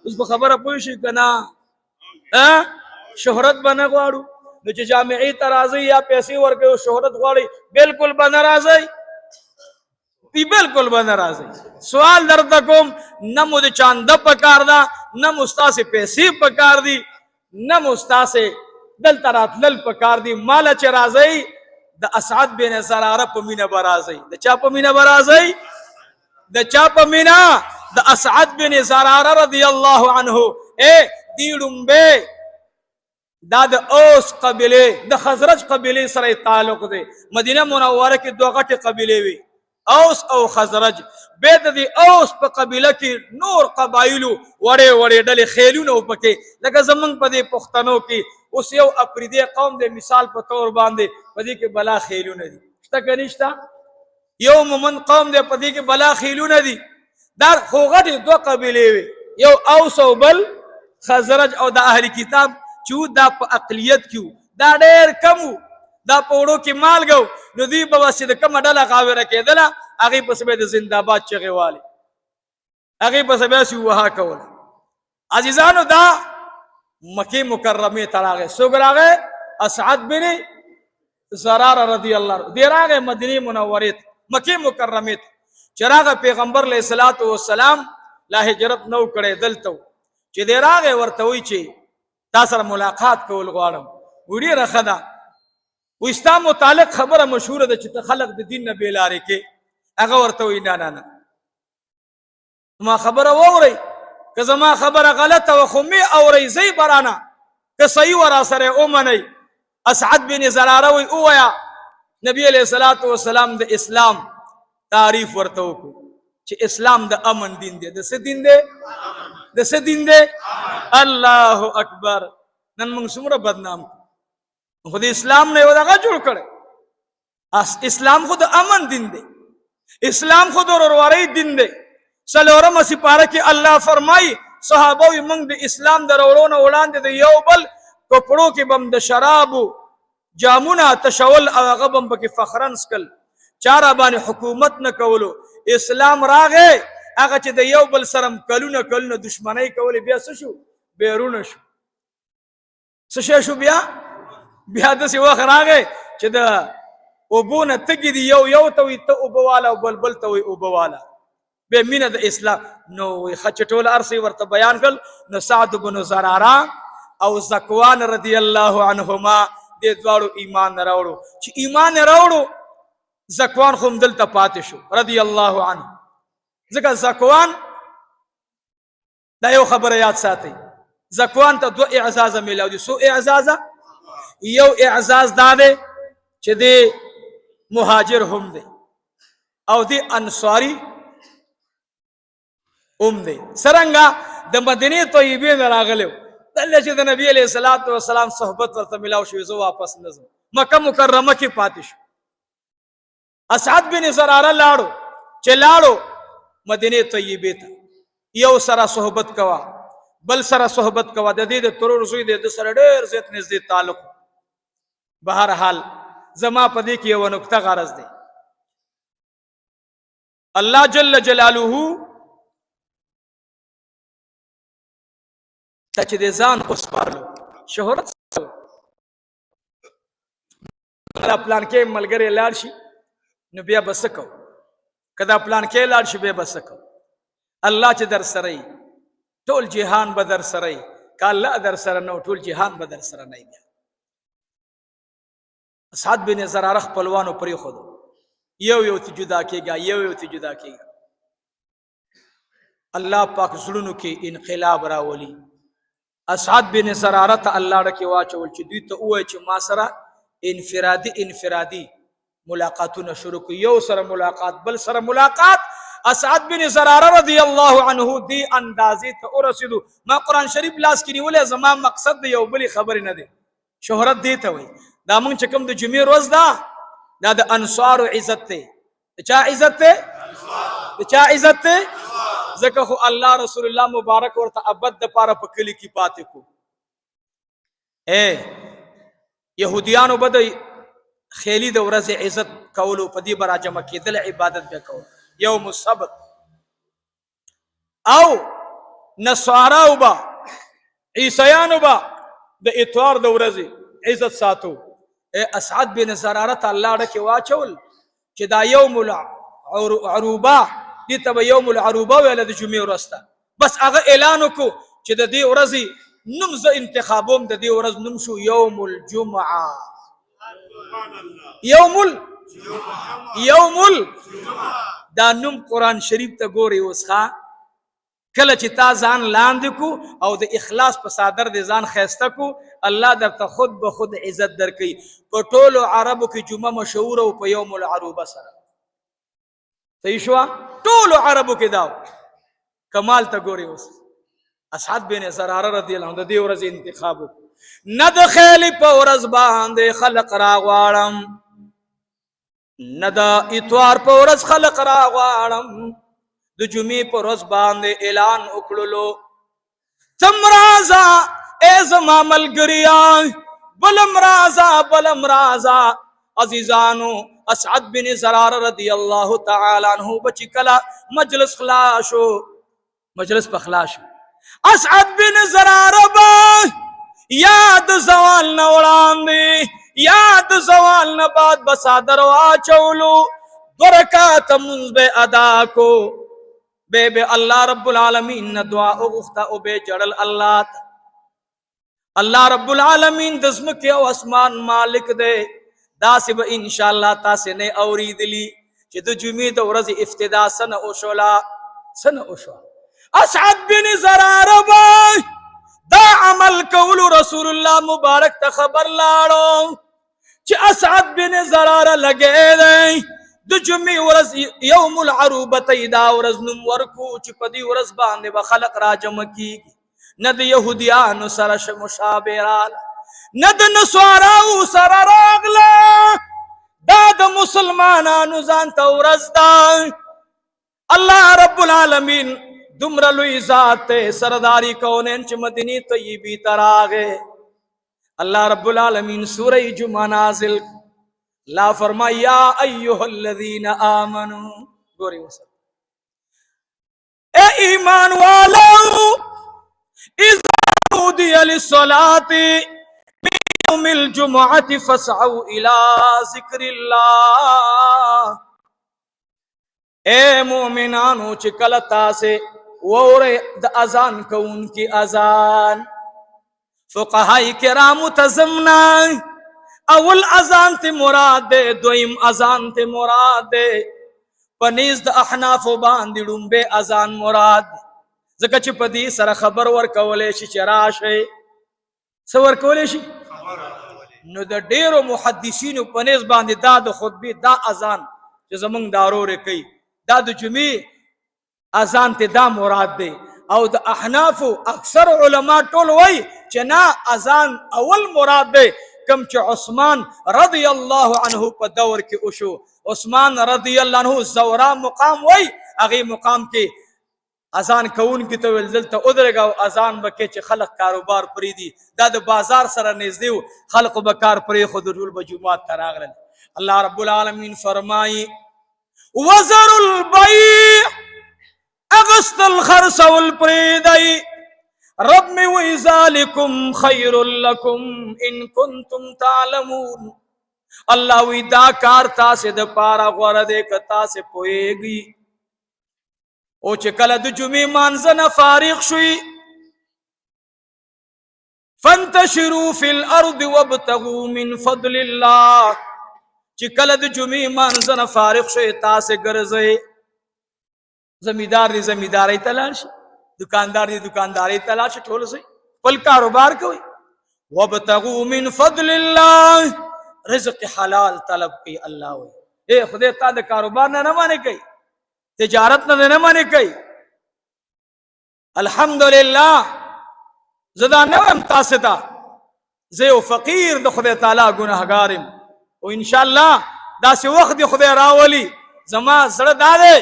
اس پا خبر پوشی کنا شہرت بنا گوارو نو چی جامعی ترازی یا پیسی ورکے شہرت گواری بالکل بنا رازی بالکل بنا رازی سوال در تکم نمو دی چاند پکار دا نم استا سے پیسی پکار دی نم استا سے دل ترات لل پکار دی مالا چی رازی دا اسعد بن زرارہ پمینہ برازی دا چا پمینہ برازی دا چا پمینہ دا اسعد بن زرارہ رضی اللہ عنہ دیڑم بے دا دا اوس قبیلے دا خزرج قبیلے سر تعلق دے مدینہ منورہ کی دو غٹ قبیلے وی اوس او خزرج بید دی اوس پا قبیلہ کی نور قبائلو وڑے وڑے ڈلے خیلونو پکے لگا زمان پا دی پختنو کی اس یو اپریدی قوم دے مثال پا طور باندے پا دی کے بلا خیلون دی شتا کنیشتا یو مومن قوم دے پا دی کے بلا خیلون دی دار خوغت دو قبیلے وی یو اوس او بل خزرج او دا اہلی کتاب چو دا پا اقلیت کیو دا دیر کمو دا پوڑو کی مال گو نو دی بواسید کم ڈالا غاوی رکے دلا اگی پس بید زندہ باد چگے والے اگی پس بیسی وہا کولا عزیزانو دا مکی مکرمی تراغے سگراغے اسعد بن زرار رضی اللہ دیراغے مدینی منوریت مکی مکرمیت چراغ پیغمبر علیہ السلام لا ہجرت نو کڑے دلتو چی دیراغے ورتوی چی تاثر ملاقات کول غوارم وڑی رخدا و اسلام متعلق خبر مشہور ده چې خلق د دین نه بیلاره کې هغه ورته وی نه ما خبره ووري که زما خبره غلطه و خو می اوري زی برانا که صحیح ورا سره اومني اسعد بن زراره وی اویا نبی علیہ الصلوۃ والسلام د اسلام تعریف ورته وکړو چې اسلام د امن دین دی د څه دین دی د څه دین دی الله اکبر نن موږ څومره بدنام خود اسلام نے ودا جوڑ کرے اسلام خود امن دین دے اسلام خود رواری دین دے سلورم سپارہ کی اللہ فرمائی صحابہ منگ دے اسلام در اولون اولان دے یو بل کپڑوں کی بم د شرابو جامونا تشول اغبم بکی فخرن سکل چارا بانی حکومت نہ کولو اسلام راغے اگا چی دے یو بل سرم کلونا کلونا دشمنی کولی بیا سشو بیرون شو سشے شو بیا دسی وقت راگے چی دا اوبونا تگی دی یو توی تا اوبوالا و بلبل توی اوبوالا بے مین دا اسلام نو خچٹول عرصی ورطا بیان کل نو سعد بن زرارہ او زکوان رضی اللہ عنہما دے دوارو ایمان نراوڑو چی ایمان نراوڑو زکوان خم دلتا پاتشو رضی اللہ عنہ ذکر زکوان دا یو خبر یاد ساتی زکوان تا دو اعزاز ملاو دی سو اعزازا یو اعزاز دادے چی دے مہاجر ہم دے او دے انصاری ہم دے سرنگا دا مدینی طیبین راغلیو دلے چی دا نبی علیہ السلام صحبت ورطا ملاو شویزو واپس نظم مکہ مکرمہ کی پاتشو اسعد بن زرارہ لاڑو چی لاڑو مدینی طیبیتا یو سرا صحبت کوا بل سرا صحبت کوا دا دے ترور زوی دے سر دیر زیت نزدی تعلق بہرحال زما پدی کی یو نکتہ غرض دے اللہ جل جلالہ تا چې د ځان وسپارلو شهرت کله پلان کې ملګری لاړ شي نو بیا به څه کوو کله پلان کې لاړ شي بیا به څه کوو الله چې در سره وي ټول جهان به در سره وي که الله در سره نه ټول جهان به در سره نه وي اسعد بن زراره خپلوانو پرېښودو یو ته جدا کېږه یو ته جدا کېږه الله پاک زړونو کې انقلاب راولي اسعد بن زراره ته الله ډکې واچول چې دوی ته ووایي چې ما سره انفرادي ملاقاتونه شروع کړو یو سره ملاقات بل سره ملاقات اسعد بن زراره رضی الله عنه دی اندازې ته ورسېدو ما قرآن شریف لاس کې نیولی زما مقصد د یو بلې خبرې نه دی شهرت دی ته وایي دا موږ چې کوم د جمعې ورځ ده دا د انصارو عزت دی د چا عزت دی د چا عزت دی ځکه خو الله رسول الله مبارک ورته ابد دپاره په کلي کې پاتې کو یهودیانو به د خیلي د ورځې عزت کولو په دې به راجمع کېدل عبادت به کول یوم السبت او نصاراو به عیسیانو به د اتوار د ورځې عزت ساتو اسعد بن زراره ته الله ډکې واچول چې دا یوم العروبه دې ته به یوم العروبه ویله د جمعې ورځ ته بس هغه اعلان وکړو چې د دې ورځې نوم زه انتخابوم د دې ورځ نوم شو یوم الجمعه یوم دا نوم قرآن شریف ته ګوري اوس ښه کله چې تا ځان لاندې کو او د اخلاص په صادر د ځان ښایسته کو الله درته خود به خود عزت درکوي په ټولو عربو کې جمعه مشهوره او په یوم العروبه سره صحیح شوه ټولو عربو کې دا کمال ته ګوري اوس اسعد بن زراره رضی الله عنه د دې ورځې انتخاب وکړو نه د خیلي په ورځ باندې خلق راغواړم نه د اتوار په ورځ خلق راغواړم د جمعې په ورځ باندې اعلان وکړلو تم راځه ای زما ملګریا بلم راځه عزیزانو اسعد بن زراره رضی الله تعالی عنہ بچ کلا مجلس خلاصو مجلس په خلاصو اسعد بن زراره با یاد زوال نه وړاندې یاد زوال نه بعد بصادر واچولو برکات منځ به ادا کو به الله رب العالمین نه دعا وغوښته او به جړل الله رب العالمین د ځمکې او اسمان مالک دی داسې به انشاءالله تاسې نه اورېدلي چې د جمعې د ورځې افتدا سنه وشوه اسعد بن زراره به دا عمل کولو رسول الله مبارک ته خبر لاړو چې اسعد بن زراره لګی دی د جمعې ورځ یوم العروبه ته دا ورځ نوم ورکو چې په دې ورځ باندې به خلق راجمع کېږي نه د یهودیانو سره مشابه راغله نه د نصاراو سره راغله دا د مسلمانانو ځان ته ورځ ده الله رب العالمین دومره لوی ذات ته سرداری کونین چې مدینه طیبې ته راغی الله رب العالمین سوره جمعه نازل لا فرمایا یا ایها الذین آمنو ګوري وسه اے ایمان والو اذا نودي للصلاة من يوم الجمعة فاسعوا الى ذکر الله اے مومنانو چې کله تاسې ووره د اذان کوونکی اذان فقهاء کرامو ته ضمنا اول اذان ته مراد ده دویم اذان ته مراد ده پنیز د احناف باندې ډومبه اذان مراد ځکه چې په دې سره خبر ورکولې شي چې راشه څه ورکولې شي نو د ډیرو محدثینو پنیز باندې دا د خطبه دا اذان چې زمونږ دارور کوي دا د جمعې اذان ته دا مراد ده او د احناف اکثر علما ټول وای چې نه اذان اول مراد ده کم چې عثمان رضی الله عنه په دور کې وشو عثمان رضی الله عنه زورا مقام وای هغه مقام کې اذان کون کی ته ول دلته ودرګه او اذان وکي چې خلق کاروبار پری دي دا د بازار سره نږدې خلق بکار پری خود ټول بجومات تراغل الله رب العالمین فرمای وزر البيع اغسط الخرس والبريدي رب میں وی ذالکم خیر لکم ان کنتم تعلمون. اللہ وی دا کار تاسے دا پارا غور دے کتا سے پوئے گی. او چکل دا جمعی مانزن فارغ شوی فانتشروا فی الارض وابتغوا من فضل اللہ. چکل دا جمعی مانزن فارغ شوی تاسے گرزے. زمیدار دی زمیداری تلاش، دکاندار دی دکانداری تلاش، ٹھول سے پل کاروبار کوئی. وابتغوا من فضل اللہ، رزق حلال طلب کی اللہ ہوئی. اے خدای تا دا کاروبار نہ مانے کئی، تجارت نہ مانے کئی. الحمدللہ زدا نوام تاستا زیو فقیر دا خدای تعالی گناہگارم. و انشاءاللہ دا سی وقت دی خدای راولی زما زرد دادے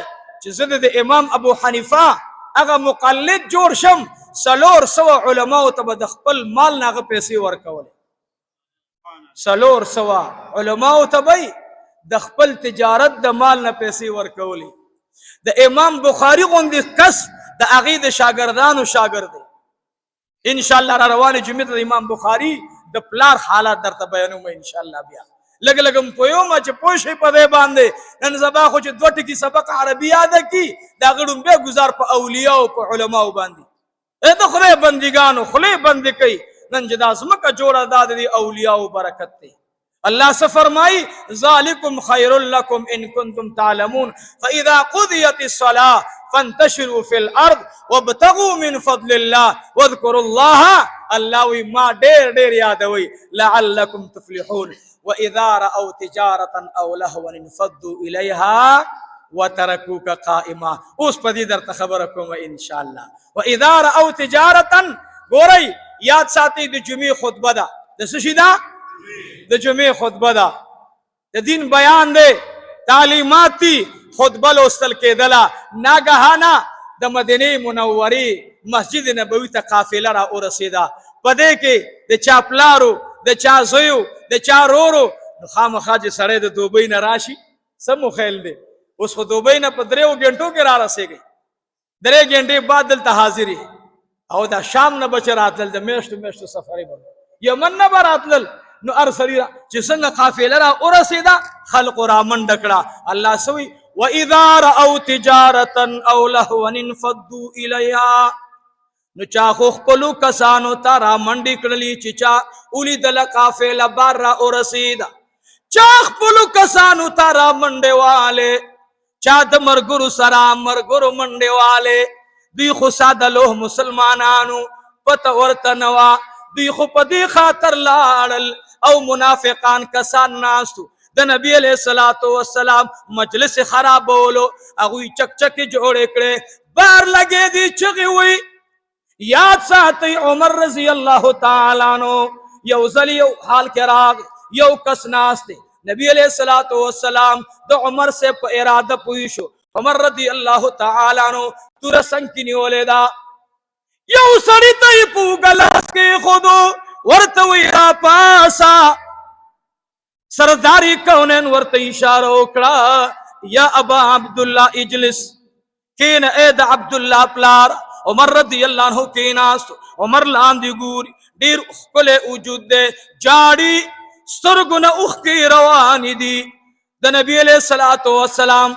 چی زد دا امام ابو حنیفہ اگا مقلد جوڑ شم سلور سوا علماء تبا دخپل مال ناغا پیسی ورکولی. سلور سوا علماء تبای دخپل تجارت دا مال نا پیسی ورکولی. دا امام بخاری غندی کس دا اغید شاگردان و شاگرد. انشاءاللہ را روان جمعیت دا امام بخاری دا پلار حالات در تبینو میں انشاءاللہ بیا لگ لگم پویو ما چه پوشی پا دے باندے نن زبا خوچ دوٹ کی سبق عربی آدھا کی دا غڑم بے گزار پا اولیاء و پا علماء باندی. اے تو خلے بندگانو خلے بندی کئی نن جدا سمکا جوڑا داد دی اولیاء و برکت تے. اللہ سے فرمائی ذالکم خیر لکم ان کنتم تعلمون فاذا قضیت الصلاة فانتشروا فی الارض وابتغوا من فضل اللہ واذکروا اللہ. اللہ وی ما دیر دیر یاد ہوئی لعلکم تفلحون. وَإِذَا رَأَوْا تِجَارَةً أَوْ لَهْوًا انفضوا إِلَيْهَا وَتَرَكُوكَ قَائِمًا. اس پدی در تخبرکم انشاءاللہ. وَإِذَا رَأَوْا تِجَارَةً گورئی یاد ساتھی دا جمعی خطبہ دا دا سشی دا دا جمعی خطبہ دا دا دین بیان دے تعلیماتی خطبہ لوستل کے دلا ناگہانا دا مدینی منوری مسجد نبوی تا قافلہ را ارسیدہ پدے کے دا چاپلارو دا چا زیو دا چا رورو خام خاج سڑے دا دوبئی نا راشی سب مخیل دے اس کو دوبئی نا پدریو گھنٹوں کے را رسے گئی. درے گھنٹے بعد دلتا حاضری او دا شام نا بچے راتلل دا میشتو سفری بلو یمن نا براتلل نو ارسلی را چسنگ قافلہ را ارسیدہ خلق را من ڈکڑا. اللہ سوئی وَإِذَا رَأَوْا تِجَارَةً أَوْ لَهْوًا انفضوا إِلَيْهَا. نو چاخو خپلو کسانو تا را منڈی کرلی چچا اولی دل قافلہ بار را ارسیدہ. چاخ پلو کسانو تا را منڈے والے چا دا مرگرو سرا مرگرو منڈے والے دی خو سادلوہ مسلمانانو پتا ورطنوا دی خو پا دی خاطر لارل او منافقان کسان ناستو دا نبی علیہ السلام مجلس خراب بولو اگوی چک چکی جوڑے کرے بار لگے دی چگی ہوئی. یاد ساتی عمر رضی اللہ تعالیٰ عنہ یو زلی یو حال کے راگ یو کس ناستے نبی علیہ السلام دا عمر سے پا ارادہ پویشو. عمر رضی اللہ تعالیٰ عنہ تو رسنگ کی نیولے دا یو سڑی تی پو گلاس کے خودو ورطوی را پاسا سرداری کونین ورطی اشارہ اکڑا یا ابا عبداللہ اجلس کین اید عبداللہ پلار. عمر رضی اللہ عنہ کی ناس عمر لاندی گوری دیر اخکلے وجود دے جاڑی سرگن اخ کی روانی دی. دا نبی علیہ السلام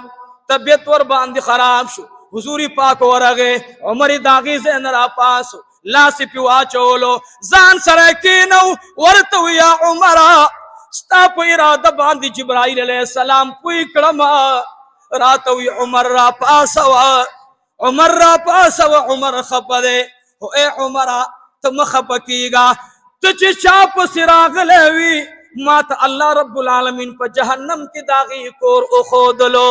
طبیعت ور باندی خراب شو حضوری پاک ورغے عمری داغی زین را پاسو لاسی پیوا چولو زان سرکینو ورطو یا عمرہ ستا پو ارادہ باندی جبرائیل علیہ السلام پوی کرما راتوی عمر را پاسوا عمر را پاسوا عمر خپا دے اے عمرہ تم خپا کی گا تچی چاپ سراغ لیوی مات اللہ رب العالمین پا جہنم کی داغی کور اخود لو.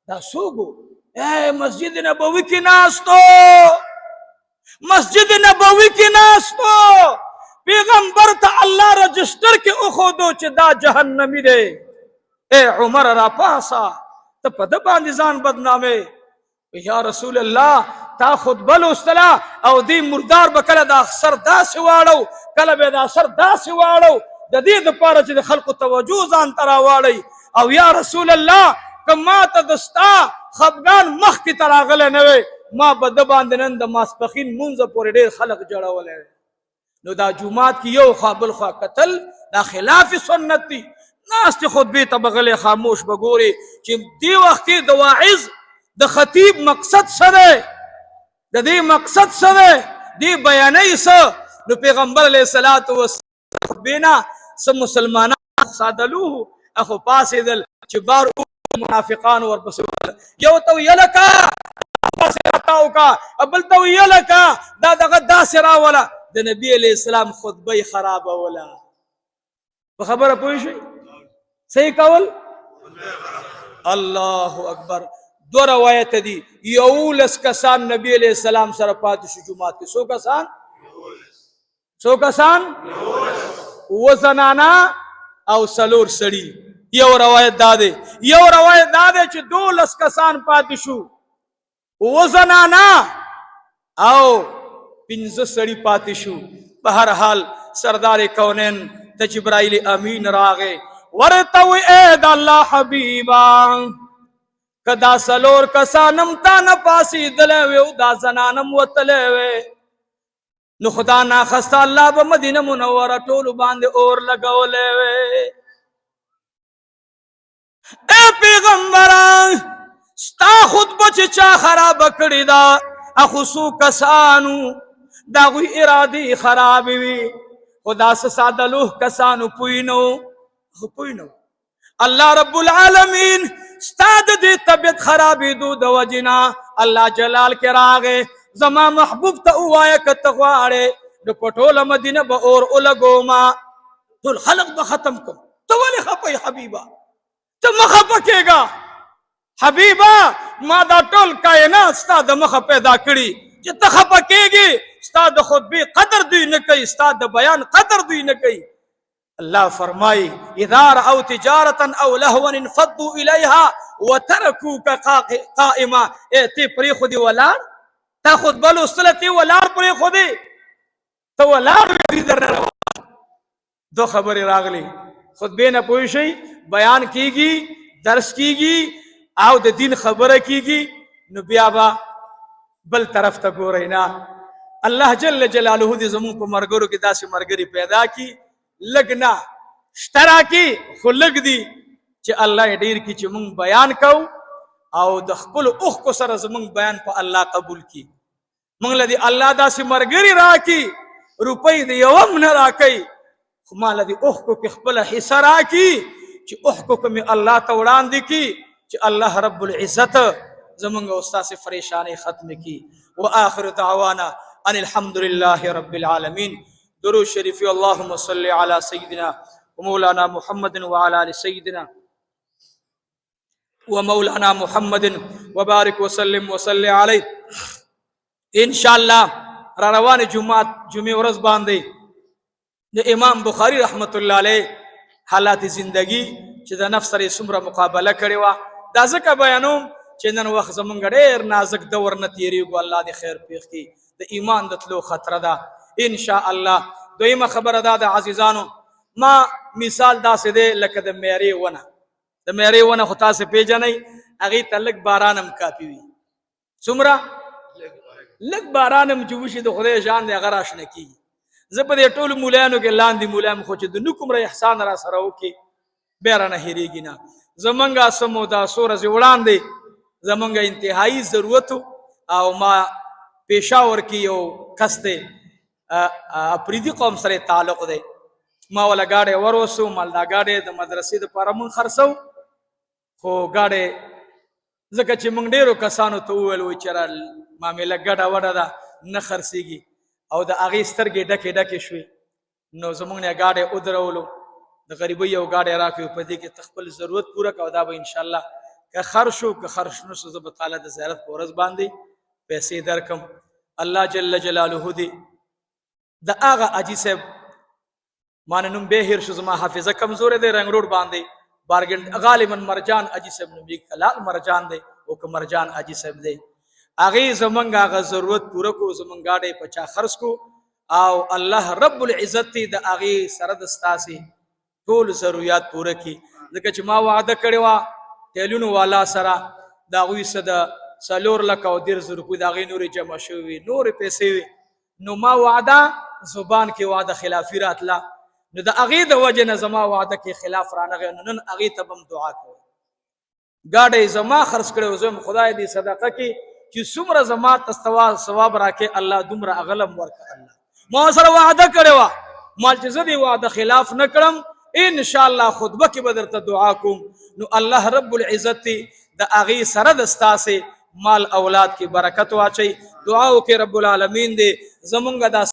دا سوگو اے مسجد نبوی کی ناستو مسجد نبوی کی ناستو پیغمبر تا اللہ رجسٹر کے اخودو چی دا جہنمی دے. اے عمر را پاسا تا پا دباندیزان بدنامے یا رسول اللہ تا خود بلو استلا او دی مردار بکل دا سر دا سوارو کل بے دا سر دا سوارو دا دید پارا چی دا خلق توجہ زان تراواری او یا رسول اللہ کما تا دستا خبگان مخ کی تراغلے نوے ما به د باندې نن د ماسپښین مونځ پورې ډېر خلک جوړولی. نو دا جومات کې یو خوا بل خوا کتل دا خلاف سنت دي. ناستې خطبې ته به غلی خاموش به ګورې چې دې وخت کې د واعظ د خطیب مقصد څه دی، د دې مقصد څه دی، دې بیانوي څه. نو پیغمبر علیه الصلاة والسلام خطبې نه څه مسلمانان صادلوه اخو پاسېدل چې بار منافقان ورپسې یو ته ویې لکه داسې راتاو کا، بل ته ویې لکه دا دغه داسې راوله. د نبي علیه السلام خطبه یې خرابوله. په خبره پوه شئ؟ صحیح کول. الله اکبر. دو روایت دي. 11 کسان نبی علیہ السلام سره پاتې شو جمعات کې. څو کسان؟ 100 کسان، 9 زنانا او 4 سړي. یو روایت دا دی چې 12 کسان پاتې شو، 9 زنانا او 15 سړي پاتې شو. په هر حال سردار کونین ته جبرائیل امین راغی ورته وی اے د الله حبیبا کدا 4 کسانم تا نه پاسېدلی وي او دا زنانم وتلی وي نو خدا ناخسته الله به مدینه منوره ټولو باندې اور لګولی وي. اے پیغمبره ستا خطبه چې چا خرابه کړې ده اخو څو کسانو د هغوی ارادې خرابې وي خو داسې ساده لوح کسانو پوی نه و. الله رب العالمین ستا د دې طبیعت خرابېدو د وجې نه الله جلال کې راغې زما محبوب ته ووایه که ته غواړې نو په ټوله مدینه به اور ولګوما ټول خلق به ختم کړم. ته ولې خفه یې حبیبه؟ ته مه خفه کېږه حبیبه، ما دا ټول کائنات ستا د مخه پیدا کړي چې ته خفه کېږې. ستا د خطبې قدر دوی نه کوي، ستا د بیان قدر دوی نه کوي. الله فرمایي اذا رأوا تجارة او لهوا انفضوا الیها وترکوک قائما. ته پرېښودې ولاړ، تا خطبه لوستله ته ولاړ پرېښودې، ته ولاړ وې درنه روان. دو خبرې راغلي خطبې نه پوه شئ، بیان کیږي، درس کیږي او د دین خبره کیږي نو بیا به بل طرف ته ګورئ نه. الله جل جلاله دې زموږ په مرګرو کې داسې مرګري پیدا کړي لږ نه شته راکړي خو لږ دي چې الله یې ډېر کړي چې موږ بیان کوو او د خپلو اوښکو سره زموږ بیان په الله قبول کړي. موږ له دې الله داسې مرګري راکړي روپۍ د یو هم نه راکوي خو ما له دې اوښکو کې خپله حصه راکړي چې اوښکو کې مې الله ته وړاندې کړي چې الله رب العزت زمونږ او ستاسې پریشانۍ ختم کړي. وآخر دعوانا ان الحمد لله رب العالمين. درود شریفی اللهم صل على سيدنا ومولانا محمد وعلى آل سيدنا ومولانا محمد وبارك وسلم وصلي عليه. ان شاء الله را روان جمعه ورځ باندې د امام بخاری رحمت الله علیه حالات زندگی چې د نفس سره څومره مقابله کړې وه دا ځکه بیانوم چې نن وخت زمونږ ډېر نازک دور نه تېرېږو. الله دې خیر پېښ کړي. د ایمان د تلو خطره ده ان شاء الله. دویمه خبره دا د عزیزانو ما مثال داسې دی لکه د میرې ونه. د میرې ونه خو تاسې پېژنئ هغې ته لږ باران هم کافي وي. څومره لږ باران هم چې وشي د خدای شان دی هغه راشنه کېږي. زه په دې ټولو مولایانو کې لاندې مولایان خو چې د نو کومره احسان را سره وکړي بیا رانه هېرېږي نه. زمونږ سمو دا څو ورځې وړاندې زمونږ انتهایي ضرورت او ما پېښور کې یو کس دی اپریدي قوم سره تعلق دی ما وله ګاډی وروسو مال دا ګاډی د مدرسې دپاره مونږ خرڅو خو ګاډی ځکه چې مونږ ډېرو کسانو ته وویل وایي چې معامله ګډه وډه ده نه خرڅېږي او د هغې سترګې ډکې ډکې شوې نو زمونږ نه ګاډی ودرولو د غریبۍ یو ګاډی راکړو په دې کې ته خپل ضرورت پوره کړه او دا به انشاءالله که خرڅ شو که خرڅ نه شو زه به تعالی د زیارت په ورځ باندې پیسې درکړم. الله جل جلاله دې د هغه حاجي صاحب مانه نوم بیا هېر شو زما حافظه کمزورې دی رنګ روډ باندې بارګنډ غالبا مرجان حاجي صاحب نوم یې کلال مرجان دی او که مرجان حاجي صاحب دی هغې زمونږ هغه ضرورت پوره کړو زمونږ ګاډی په چا خرڅ کړو او الله رب العزت د هغې سره د ستاسې ټول ضرورت پوره کړي ځکه چې ما وعده کړې وه ټیلونو والا سره د هغوی څه د څلور لکه او 1.5 روپۍ د هغې نورې جمع شوې وي، نورې پیسې وي. نو ما وعده زبان کې وعده خلافي راتله، نو د هغې د وجې نه زما وعده کې خلاف رانغی، نو نن هغې ته به هم دعا کوئ. ګاډی زما خرڅ کړی و، زه یم خدای دې صدقه کې چې څومره زما ته ثواب راکړې الله دومره هغه هم ورکړه. الله ما سره وعده کړې وه، مال چې زه دې وعده خلاف نه کړم انشاءالله خطبه کې به درته دعا کوم. نو الله رب العزت د هغې سره د ستاسې مال اولاد کې برکت واچوي. دعا وکړئ رب العالمین دې زمونږ دا